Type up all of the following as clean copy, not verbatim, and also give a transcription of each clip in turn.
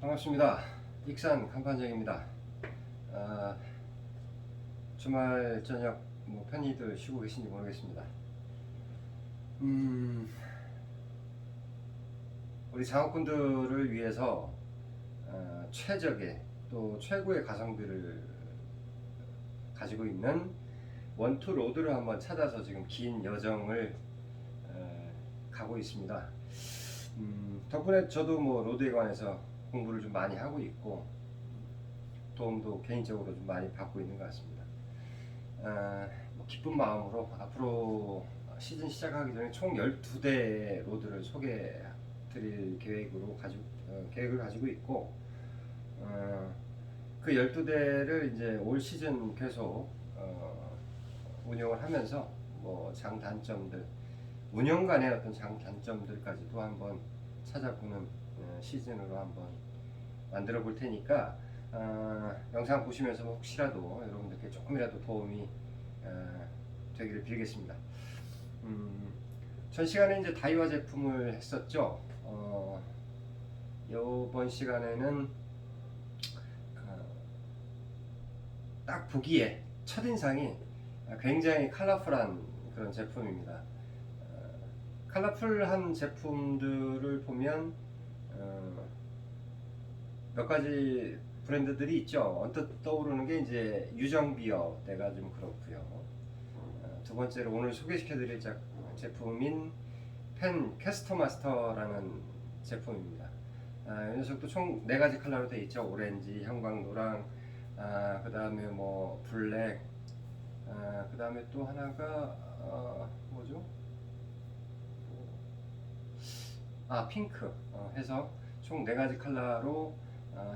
반갑습니다. 익산 간판장입니다. 주말 저녁 편히들 쉬고 계신지 모르겠습니다. 우리 장학군들을 위해서 최적의 또 최고의 가성비를 가지고 있는 원투 로드를 한번 찾아서 지금 긴 여정을 가고 있습니다. 덕분에 저도 로드에 관해서 공부를 좀 많이 하고 있고 도움도 개인적으로 좀 많이 받고 있는 것 같습니다. 기쁜 마음으로 앞으로 시즌 시작하기 전에 총 12대 로드를 소개해 드릴 계획을 가지고 있고 그 12대를 이제 올 시즌 계속 운영을 하면서 장단점들, 운영간의 어떤 장단점들까지도 한번 찾아보는 시즌으로 한번 만들어 볼 테니까 영상 보시면서 혹시라도 여러분들께 조금이라도 도움이 되기를 빌겠습니다. 전 시간에 이제 다이와 제품을 했었죠. 이번 시간에는 딱 보기에 첫인상이 굉장히 컬러풀한 그런 제품입니다. 컬러풀한 제품들을 보면 몇 가지 브랜드들이 있죠. 언뜻 떠오르는 게 이제 유정비어 때가 좀 그렇고요. 두 번째로 오늘 소개시켜드릴 제품인 펜 캐스터마스터라는 제품입니다. 이 녀석도 총 4가지 컬러로 되어 있죠. 오렌지, 형광노랑, 그 다음에 블랙, 그 다음에 또 하나가 뭐죠? 핑크 해서 총 4가지 컬러로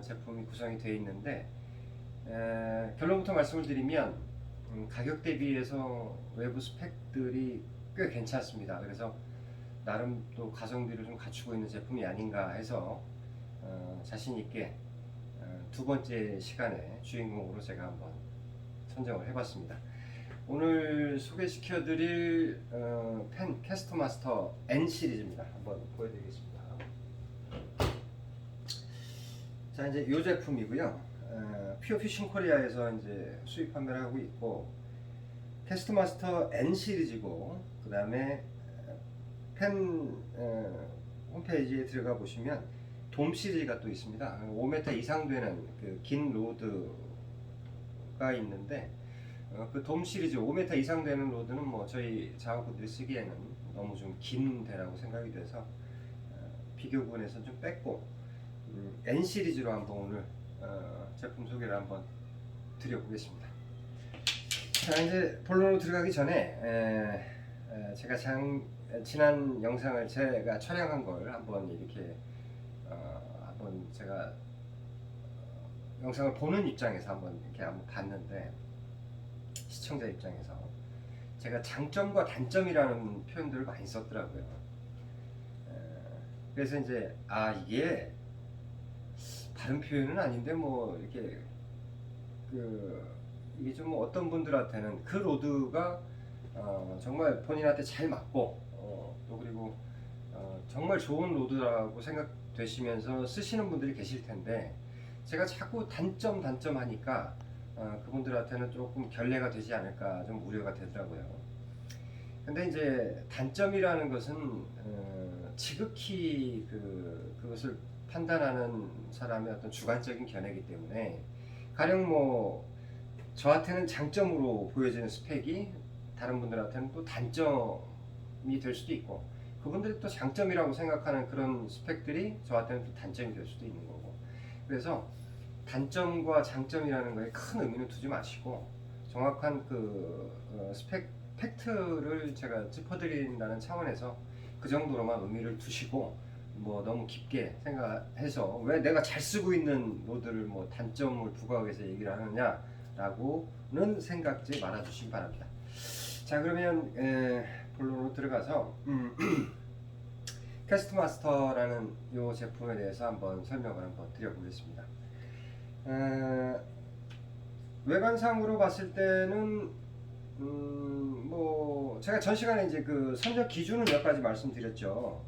제품이 구성이 되어 있는데 결론부터 말씀을 드리면 가격 대비해서 외부 스펙들이 꽤 괜찮습니다. 그래서 나름 또 가성비를 좀 갖추고 있는 제품이 아닌가 해서 자신 있게 두 번째 시간에 주인공으로 제가 한번 선정을 해봤습니다. 오늘 소개시켜 드릴 펜 캐스터마스터 N 시리즈입니다. 한번 보여드리겠습니다. 자, 이제 이 제품이고요. 퓨어피싱 코리아에서 이제 수입 판매를 하고 있고, 캐스터마스터 N 시리즈고, 그 다음에 펜 홈페이지에 들어가 보시면 돔 시리즈가 또 있습니다. 5m 이상 되는 그 긴 로드가 있는데, 그 돔 시리즈 5m 이상 되는 로드는 저희 작업분들이 쓰기에는 너무 좀 긴 대라고 생각이 돼서 비교군에서 좀 뺐고, N 시리즈로 한번 오늘 제품 소개를 한번 드려보겠습니다. 자, 이제 본론으로 들어가기 전에 제가 지난 영상을 제가 촬영한 걸 한번 이렇게 한번 제가 영상을 보는 입장에서 한번 봤는데, 시청자 입장에서 제가 장점과 단점이라는 표현들을 많이 썼더라고요. 그래서 이제 이게 다른 표현은 아닌데 이렇게 이게 좀 어떤 분들한테는 그 로드가 정말 본인한테 잘 맞고 또 그리고 정말 좋은 로드라고 생각되시면서 쓰시는 분들이 계실 텐데, 제가 자꾸 단점 하니까 그분들한테는 조금 결례가 되지 않을까 좀 우려가 되더라고요. 근데 이제 단점이라는 것은 지극히 그것을 판단하는 사람의 어떤 주관적인 견해이기 때문에, 가령 저한테는 장점으로 보여지는 스펙이 다른 분들한테는 또 단점이 될 수도 있고, 그분들이 또 장점이라고 생각하는 그런 스펙들이 저한테는 또 단점이 될 수도 있는 거고, 그래서 단점과 장점이라는 거에 큰 의미는 두지 마시고 정확한 스펙 팩트를 제가 짚어드린다는 차원에서 그 정도로만 의미를 두시고, 너무 깊게 생각해서 왜 내가 잘 쓰고 있는 로드를 단점을 부각하기 위해서 얘기를 하느냐라고는 생각지 말아 주시기 바랍니다. 자, 그러면 본론으로 들어가서 캐스트마스터라는 이 제품에 대해서 한번 설명을 한번 드려보겠습니다. 외관상으로 봤을 때는 제가 전 시간에 이제 그 선적 기준을 몇 가지 말씀드렸죠.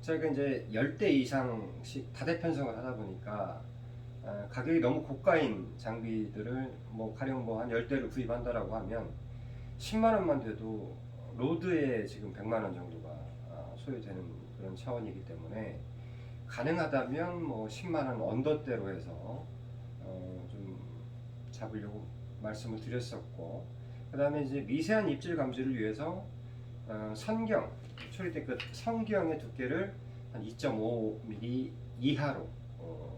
저희가 이제 10대 이상씩 다대편성을 하다 보니까 가격이 너무 고가인 장비들을 뭐 가령 뭐 한 10대를 구입한다라고 하면 10만 원만 돼도 로드에 지금 100만 원 정도가 소요되는 그런 차원이기 때문에 가능하다면 뭐 10만 원 언더대로 해서 좀 잡으려고 말씀을 드렸었고, 그 다음에 이제 미세한 입질 감지를 위해서 선경 처리된 그 성경의 두께를 한 2.5mm 이하로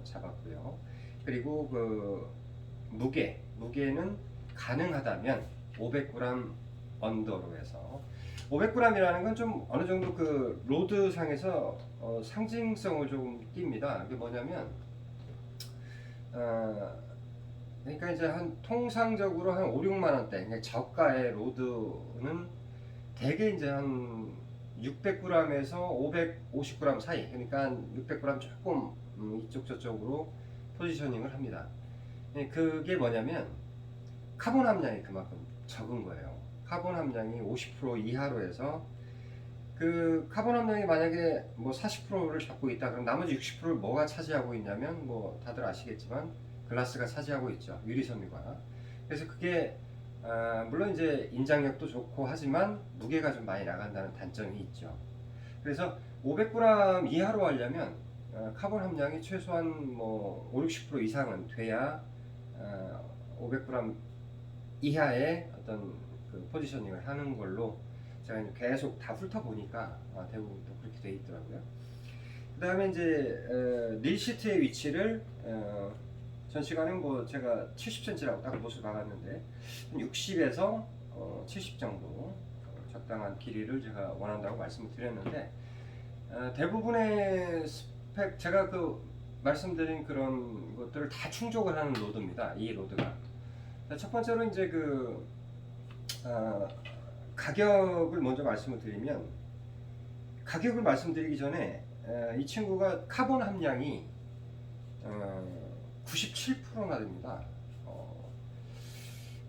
잡았고요. 그리고 그 무게는 가능하다면 500g 언더로 해서, 500g이라는 건 좀 어느 정도 그 로드 상에서 상징성을 좀 띱니다. 그게 뭐냐면 그러니까 이제 한 통상적으로 한 5, 6만 원대, 그러니까 저가의 로드는 대개 이제 한 600g에서 550g 사이, 그러니까 한 600g 조금 이쪽 저쪽으로 포지셔닝을 합니다. 그게 뭐냐면 카본 함량이 그만큼 적은 거예요. 카본 함량이 50% 이하로 해서, 그 카본 함량이 만약에 뭐 40%를 잡고 있다 그럼 나머지 60%를 뭐가 차지하고 있냐면, 뭐 다들 아시겠지만 글라스가 차지하고 있죠. 유리섬유가. 그래서 그게 물론 이제 인장력도 좋고 하지만 무게가 좀 많이 나간다는 단점이 있죠. 그래서 500g 이하로 하려면 카본 함량이 최소한 뭐 5, 60% 이상은 돼야 500g 이하의 어떤 그 포지셔닝을 하는 걸로 제가 계속 다 훑어보니까 대부분 또 그렇게 돼 있더라고요. 그 다음에 이제 릴 시트의 위치를 전 시간은 뭐 제가 70cm라고 딱 못을 박았는데 60에서 70 정도 적당한 길이를 제가 원한다고 말씀을 드렸는데, 대부분의 스펙 제가 그 말씀드린 그런 것들을 다 충족을 하는 로드입니다. 이 로드가. 첫 번째로 이제 그 가격을 먼저 말씀을 드리면, 가격을 말씀드리기 전에 이 친구가 카본 함량이 97%나 됩니다.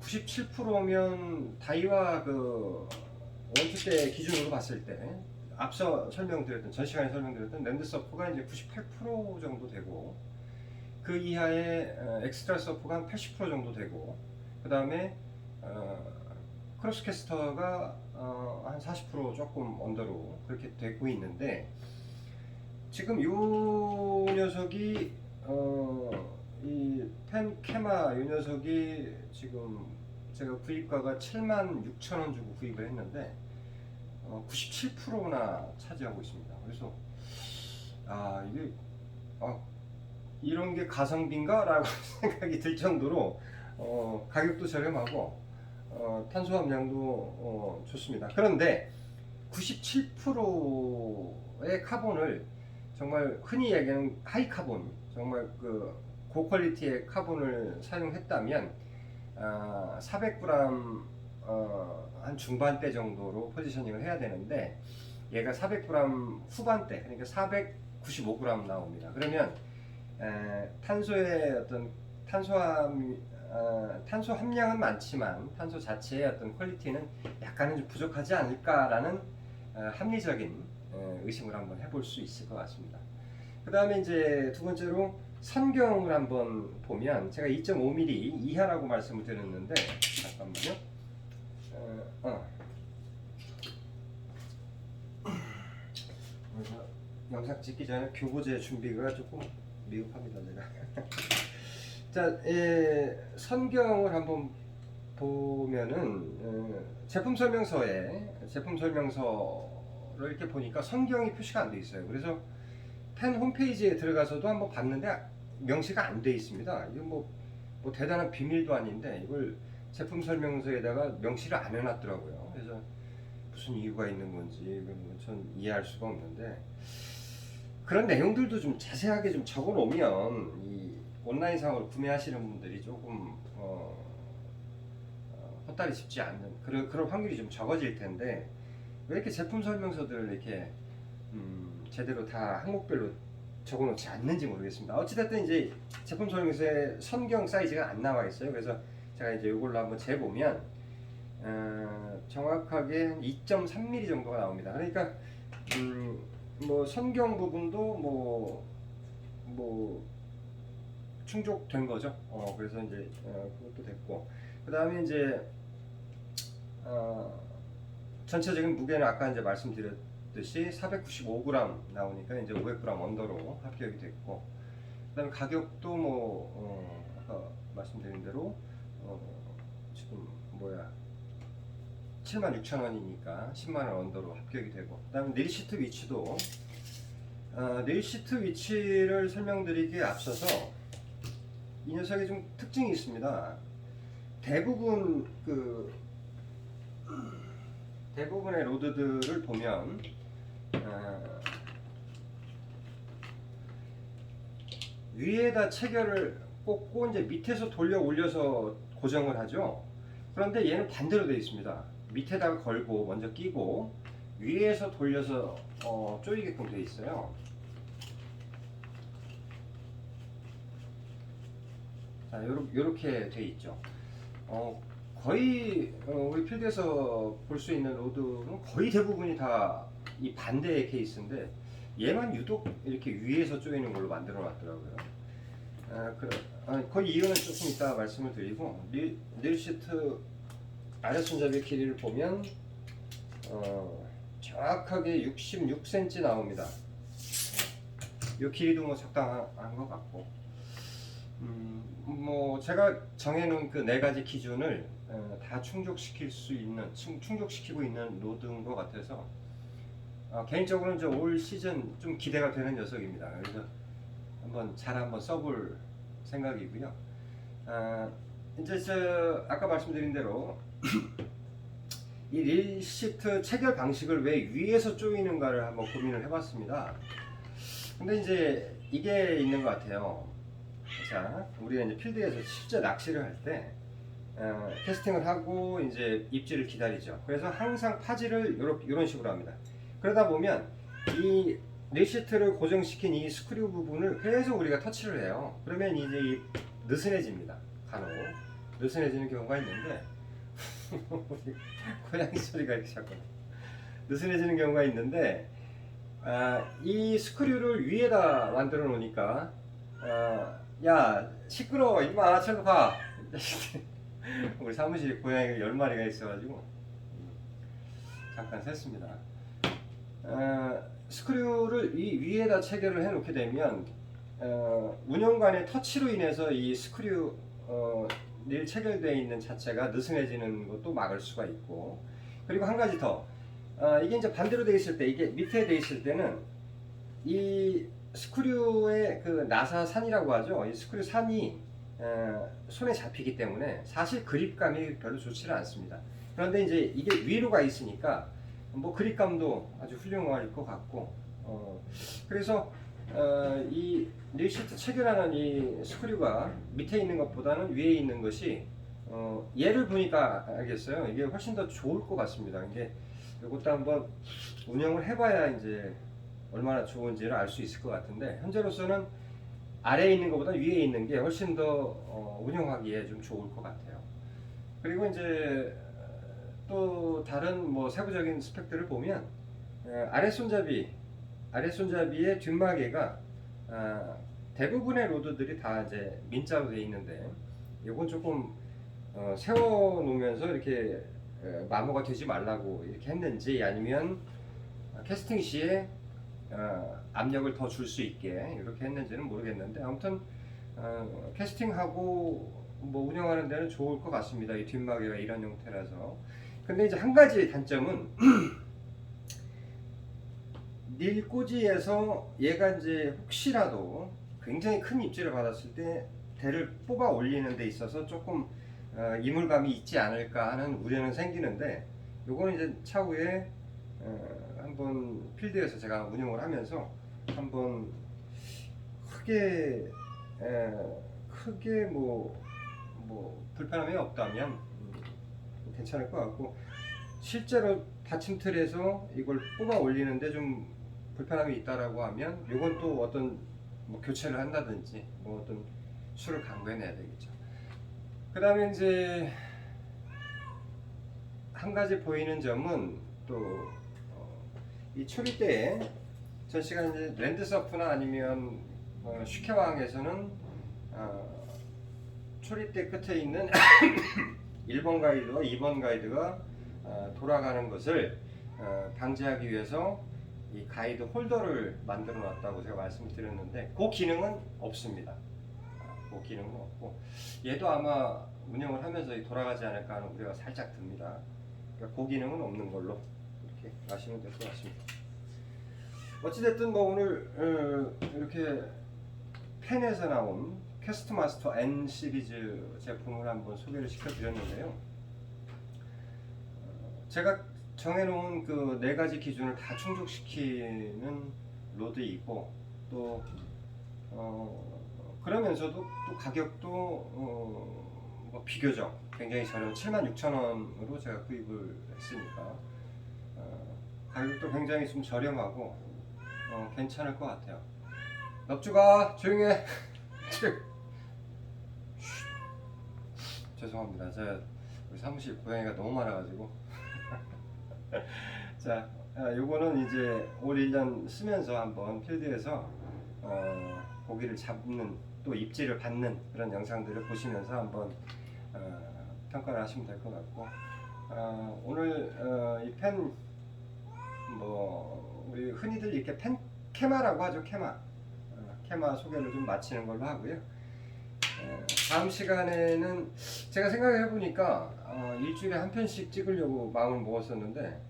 97%면 다이와 그 원투대 기준으로 봤을 때 앞서 설명드렸던, 전 시간에 설명드렸던 랜드 서프가 이제 98% 정도 되고, 그 이하의 엑스트라 서프가 한 80% 정도 되고, 그 다음에 크로스캐스터가 한 40% 조금 언더로 그렇게 되고 있는데, 지금 이 녀석이 이 펜케마 이 녀석이 지금 제가 구입가가 76,000원 주고 구입을 했는데 97%나 차지하고 있습니다. 그래서 이게 이런 게 가성비인가? 라고 생각이 들 정도로 가격도 저렴하고 탄소 함량도 좋습니다. 그런데 97%의 카본을, 정말 흔히 얘기하는 하이 카본, 정말 그 고퀄리티의 카본을 사용했다면 400g 한 중반대 정도로 포지셔닝을 해야 되는데, 얘가 400g 후반대, 그러니까 495g 나옵니다. 그러면 탄소의 어떤 탄소 함량은 많지만 탄소 자체의 어떤 퀄리티는 약간은 좀 부족하지 않을까라는 합리적인 의심을 한번 해볼 수 있을 것 같습니다. 그 다음에 이제 두 번째로 선경을 한번 보면, 제가 2.5mm 이하라고 말씀을 드렸는데, 잠깐만요. 영상 찍기 전에 교보제 준비가 조금 미흡합니다, 제가. 자, 선경을 한번 보면은 제품 설명서를 이렇게 보니까 선경이 표시가 안 돼 있어요. 그래서 펜 홈페이지에 들어가서도 한번 봤는데 명시가 안 돼 있습니다. 이거 뭐 대단한 비밀도 아닌데 이걸 제품 설명서에다가 명시를 안 해놨더라고요. 그래서 무슨 이유가 있는 건지 전 이해할 수가 없는데, 그런 내용들도 좀 자세하게 좀 적어 놓으면 이 온라인상으로 구매하시는 분들이 조금 헛다리 짚지 않는 그런 확률이 좀 적어질 텐데, 왜 이렇게 제품 설명서들을 이렇게 제대로 다 항목별로 적어놓지 않는지 모르겠습니다. 어찌됐든 이제 제품 설명서에 선경 사이즈가 안 나와 있어요. 그래서 제가 이제 이걸로 한번 재보면 정확하게 2.3mm 정도가 나옵니다. 그러니까 뭐 선경 부분도 뭐 충족된 거죠. 그래서 이제 그것도 됐고, 그 다음에 이제 전체적인 무게는 아까 이제 말씀드렸듯이 495g 나오니까 이제 500g 언더로 합격이 됐고, 그다음에 가격도 아까 말씀드린 대로 지금 76,000원이니까 10만원 언더로 합격이 되고, 그다음에 네일 시트 위치도 네일 시트 위치를 설명드리기에 앞서서 이 녀석이 좀 특징이 있습니다. 대부분의 로드들을 보면 위에다 체결을 꽂고 이제 밑에서 돌려 올려서 고정을 하죠. 그런데 얘는 반대로 되어 있습니다. 밑에다가 걸고 먼저 끼고 위에서 돌려서 조이게끔 되어 있어요. 자, 요렇게 되어 있죠. 거의 우리 필드에서 볼 수 있는 로드는 거의 대부분이 다 이 반대의 케이스인데, 얘만 유독 이렇게 위에서 조이는 걸로 만들어 놨더라고요. 그 이유는 조금 이따 말씀을 드리고, 릴 시트 아래 손잡이 길이를 보면 정확하게 66cm 나옵니다. 이 길이도 뭐 적당한 것 같고, 뭐 제가 정해놓은 그 네 가지 기준을 다 충족시키고 있는 로드인 것 같아서 개인적으로는 올 시즌 좀 기대가 되는 녀석입니다. 그래서 한번 써볼 생각이고요. 이제 아까 말씀드린 대로 이 릴 시트 체결 방식을 왜 위에서 조이는가를 한번 고민을 해봤습니다. 근데 이제 이게 있는 것 같아요. 자, 우리가 이제 필드에서 실제 낚시를 할 때 캐스팅을 하고 이제 입질을 기다리죠. 그래서 항상 파지를 이런 식으로 합니다. 그러다 보면 이 릴시트를 고정시킨 이 스크류 부분을 계속 우리가 터치를 해요. 그러면 이제 느슨해집니다. 간혹 느슨해지는 경우가 있는데 고양이 소리가 이렇게 자꾸 느슨해지는 경우가 있는데, 이 스크류를 위에다 만들어 놓으니까 야 시끄러워 이마 저리 가. 우리 사무실에 고양이가 10마리가 있어가지고 잠깐 샜습니다. 스크류를 이 위에다 체결을 해 놓게 되면 운영관의 터치로 인해서 이 스크류 릴 체결되어 있는 자체가 느슨해지는 것도 막을 수가 있고, 그리고 한 가지 더, 이게 이제 반대로 되어 있을 때, 이게 밑에 되어 있을 때는 이 스크류의 그 나사산이라고 하죠. 이 스크류 산이 손에 잡히기 때문에 사실 그립감이 별로 좋지는 않습니다. 그런데 이제 이게 위로 가 있으니까 뭐 그립감도 아주 훌륭할 것 같고, 그래서 이 릴시트 체결하는 이 스크류가 밑에 있는 것보다는 위에 있는 것이 얘를 보니까 알겠어요. 이게 훨씬 더 좋을 것 같습니다. 이게 이것도 한번 운영을 해봐야 이제 얼마나 좋은지를 알 수 있을 것 같은데, 현재로서는 아래에 있는 것보다 위에 있는 게 훨씬 더 운영하기에 좀 좋을 것 같아요. 그리고 이제 또 다른 뭐 세부적인 스펙들을 보면 아랫손잡이의 뒷마개가 대부분의 로드들이 다 이제 민자로 되어 있는데, 이건 조금 세워 놓으면서 이렇게 마모가 되지 말라고 이렇게 했는지, 아니면 캐스팅 시에 압력을 더 줄 수 있게 이렇게 했는지는 모르겠는데, 아무튼 캐스팅하고 뭐 운영하는 데는 좋을 것 같습니다. 이 뒷마개가 이런 형태라서. 근데 이제 한 가지 단점은 닐꽂이에서 얘가 이제 혹시라도 굉장히 큰 입질을 받았을 때 대를 뽑아 올리는 데 있어서 조금 이물감이 있지 않을까 하는 우려는 생기는데, 요거는 이제 차후에 한번 필드에서 제가 운영을 하면서 한번 크게 뭐 불편함이 없다면 괜찮을 것 같고, 실제로 받침틀에서 이걸 뽑아 올리는데 좀 불편함이 있다라고 하면 요건 또 어떤 뭐 교체를 한다든지 뭐 어떤 수를 강구해내야 되겠죠. 그 다음에 이제 한 가지 보이는 점은 또 이 초리대에 전시가 이제 랜드서프나 아니면 슈케왕에서는 초리대 끝에 있는 1번 가이드와 2번 가이드가 돌아가는 것을 방지하기 위해서 이 가이드 홀더를 만들어 놨다고 제가 말씀을 드렸는데 그 기능은 없습니다. 그 기능은 없고 얘도 아마 운영을 하면서 돌아가지 않을까 하는 우려가 살짝 듭니다. 그러니까 그 기능은 없는 걸로 이렇게 아시면 될 것 같습니다. 어찌됐든 뭐 오늘 이렇게 펜에서 나온 캐스트마스터 N 시리즈 제품을 한번 소개를 시켜드렸는데요. 제가 정해놓은 그 네 가지 기준을 다 충족시키는 로드이고 또 그러면서도 또 가격도 뭐 비교적 굉장히 저렴 76,000원으로 제가 구입을 했으니까 가격도 굉장히 좀 저렴하고 괜찮을 것 같아요. 넙주가 조용해. 죄송합니다. 제가 우리 사무실 고양이가 너무 많아가지고. 자, 요거는 이제 올 1년 쓰면서 한번 필드에서 고기를 잡는 또 입질을 받는 그런 영상들을 보시면서 한번 평가를 하시면 될 것 같고 오늘 이 펜 뭐 우리 흔히들 이렇게 펜 케마라고 하죠. 케마 소개를 좀 마치는 걸로 하고요. 다음 시간에는 제가 생각해 보니까 일주일에 한 편씩 찍으려고 마음을 먹었었는데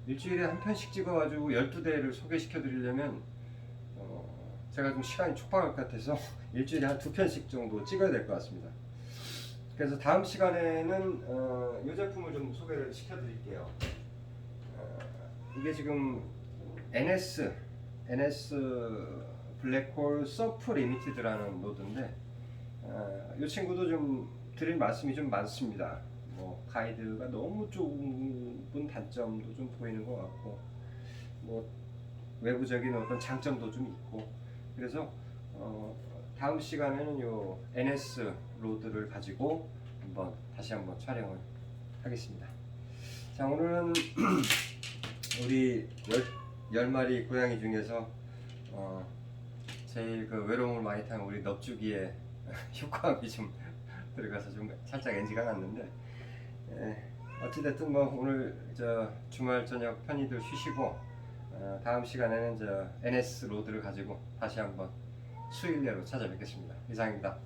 일주일에 한 편씩 찍어가지고 12대를 소개시켜 드리려면 제가 좀 시간이 촉박할 것 같아서 일주일에 한 2편씩 정도 찍어야 될 것 같습니다. 그래서 다음 시간에는 이 제품을 좀 소개를 시켜 드릴게요. 이게 지금 NS 블랙홀 서프 리미티드라는 노드인데 이 친구도 좀 드릴 말씀이 좀 많습니다. 뭐 가이드가 너무 좁은 단점도 좀 보이는 것 같고 뭐 외부적인 어떤 장점도 좀 있고 그래서 다음 시간에는 요 NS 로드를 가지고 다시 한번 촬영을 하겠습니다. 자, 오늘은 우리 10마리 고양이 중에서 제일 그 외로움을 많이 타는 우리 넙주기의 효과음이 좀 들어가서 좀 살짝 NG가 났는데 어찌됐든 뭐 오늘 저 주말 저녁 편히들 쉬시고 다음 시간에는 저 NS 로드를 가지고 다시 한번 수일내로 찾아뵙겠습니다. 이상입니다.